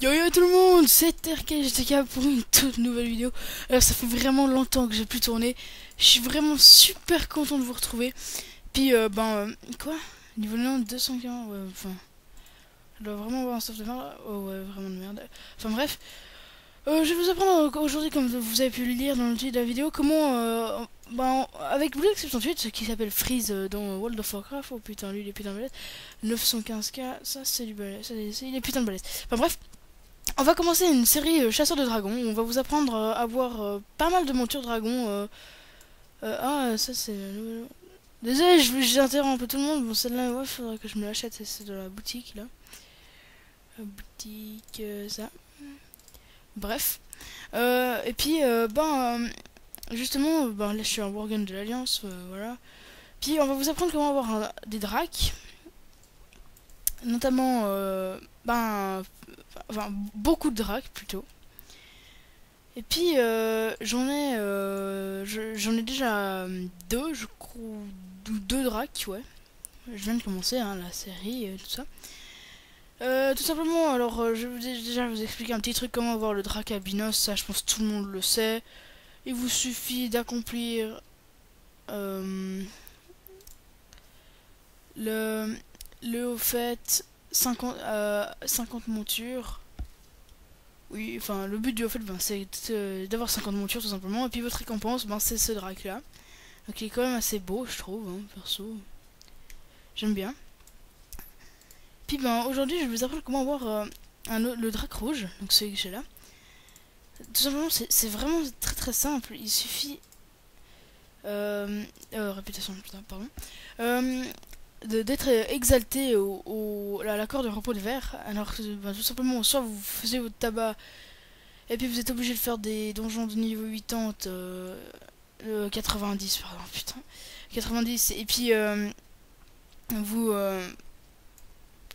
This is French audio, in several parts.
Yo yo tout le monde, c'est RKGTK pour une toute nouvelle vidéo. Alors ça fait vraiment longtemps que j'ai plus tourné. Je suis vraiment super content de vous retrouver. Puis quoi, niveau 9 240, ouais, enfin, je dois vraiment avoir un stuff de merde. Oh ouais, vraiment de merde. Enfin bref, je vais vous apprendre aujourd'hui, comme vous avez pu le lire dans le titre de la vidéo, comment avec Blue 78, ce qui s'appelle Freeze dans World of Warcraft. Oh putain, lui il est putain de balèze. 915k, ça c'est du balèze, il est putain de balèze. Enfin bref. On va commencer une série chasseur de dragons. On va vous apprendre à avoir pas mal de montures dragons. Ça c'est... Désolé, j'interromps un peu tout le monde. Bon, celle-là, ouais, faudrait que je me l'achète. C'est de la boutique, là. La boutique, ça. Bref. Et puis, justement, là, je suis un Worgen de l'Alliance, voilà. Puis, on va vous apprendre comment avoir des drakes. Notamment, enfin, beaucoup de drakes, plutôt. Et puis j'en ai déjà deux, je crois, deux drakes, ouais. Je viens de commencer hein, la série et tout ça. Tout simplement, alors je vais déjà vous expliquer un petit truc comment avoir le drak albinos, ça je pense que tout le monde le sait. Il vous suffit d'accomplir au fait 50 montures. Oui, enfin, le but du au fait, c'est d'avoir 50 montures tout simplement. Et puis votre récompense, c'est ce drac là. Donc il est quand même assez beau, je trouve, hein, perso. J'aime bien. Puis aujourd'hui, je vais vous apprendre comment avoir le drac rouge, donc celui que j'ai là. Tout simplement, c'est vraiment très très simple. Il suffit. Réputation, putain, pardon. D'être exalté à l'accord de repos de verre. Alors, tout simplement, soit vous faisiez votre tabac. Et puis vous êtes obligé de faire des donjons de niveau 80, 90 pardon, putain. 90, et puis vous,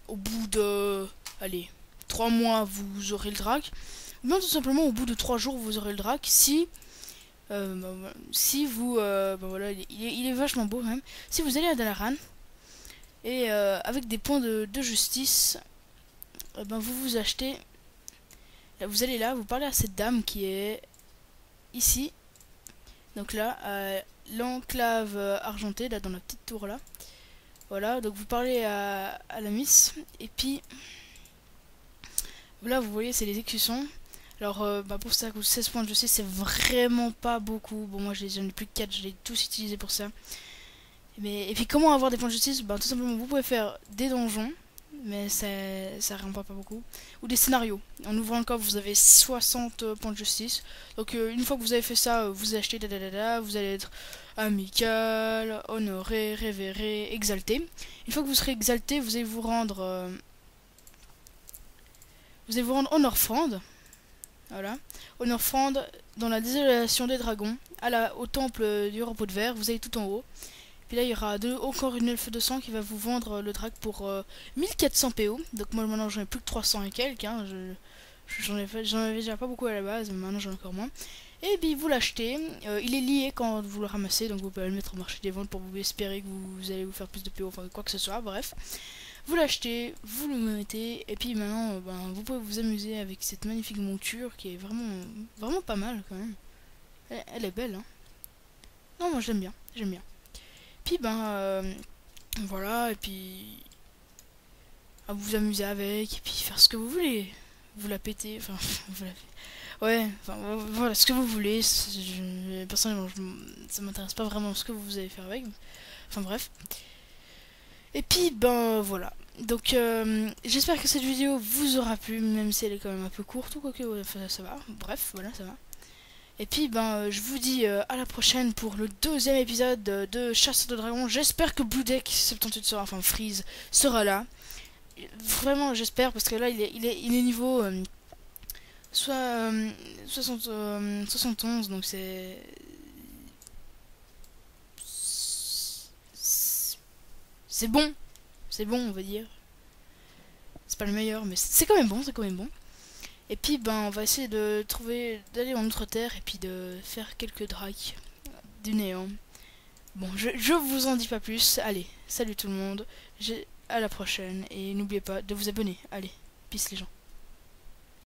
au bout de, allez, 3 mois, vous aurez le drac. Ou bien tout simplement, au bout de 3 jours, vous aurez le drac. Si vous, voilà, il est vachement beau même. Si vous allez à Dalaran, et avec des points de justice, vous vous achetez. Là, vous allez là, vous parlez à cette dame qui est ici. Donc là, l'enclave argentée, là dans la petite tour là. Voilà, donc vous parlez à la miss. Et puis, là vous voyez, c'est les exécutions. Alors, pour ça, 16 points de justice, c'est vraiment pas beaucoup. Bon, moi j'en ai plus que 4, je l'ai tous utilisés pour ça. Et puis, comment avoir des points de justice? Tout simplement, vous pouvez faire des donjons. Mais ça rend pas beaucoup. Ou des scénarios. En ouvrant le coffre, vous avez 60 points de justice. Donc une fois que vous avez fait ça, vous achetez, vous allez être amical, honoré, révéré, exalté. Une fois que vous serez exalté, vous allez vous rendre en Orphrande. Voilà. En Orphrande, dans la désolation des dragons, au temple du repos de verre, vous allez tout en haut. Puis là, il y aura encore une elfe de sang qui va vous vendre le drac pour 1400 PO. Donc moi, maintenant, j'en ai plus que 300 et quelques. Hein. J'en avais déjà pas beaucoup à la base, mais maintenant, j'en ai encore moins. Et puis, vous l'achetez. Il est lié quand vous le ramassez. Donc, vous pouvez le mettre au marché des ventes pour vous espérer que vous allez vous faire plus de PO. Enfin, quoi que ce soit. Bref. Vous l'achetez, vous le mettez. Et puis, maintenant, vous pouvez vous amuser avec cette magnifique monture qui est vraiment, vraiment pas mal quand même. Elle est belle. Hein. Non, moi, j'aime bien. J'aime bien. Puis voilà, et puis à vous amuser avec, et puis faire ce que vous voulez. Vous la pétez, enfin, vous la... Ouais, enfin, voilà, ce que vous voulez. Personnellement, ça m'intéresse pas vraiment ce que vous allez faire avec. Enfin, bref. Et puis, voilà. Donc, j'espère que cette vidéo vous aura plu, même si elle est quand même un peu courte ou quoi que, ouais, ça va. Bref, voilà, ça va. Et puis je vous dis à la prochaine pour le deuxième épisode de Chasseur de Dragons. J'espère que Blue Deck 78 sera, enfin Freeze sera là. Vraiment j'espère parce que là il est niveau 71, donc c'est bon. C'est bon on va dire. C'est pas le meilleur mais c'est quand même bon, c'est quand même bon. Et puis on va essayer d'aller en Outre-Terre et puis de faire quelques dracs du néant. Bon, je vous en dis pas plus. Allez, salut tout le monde. À la prochaine et n'oubliez pas de vous abonner. Allez, peace les gens.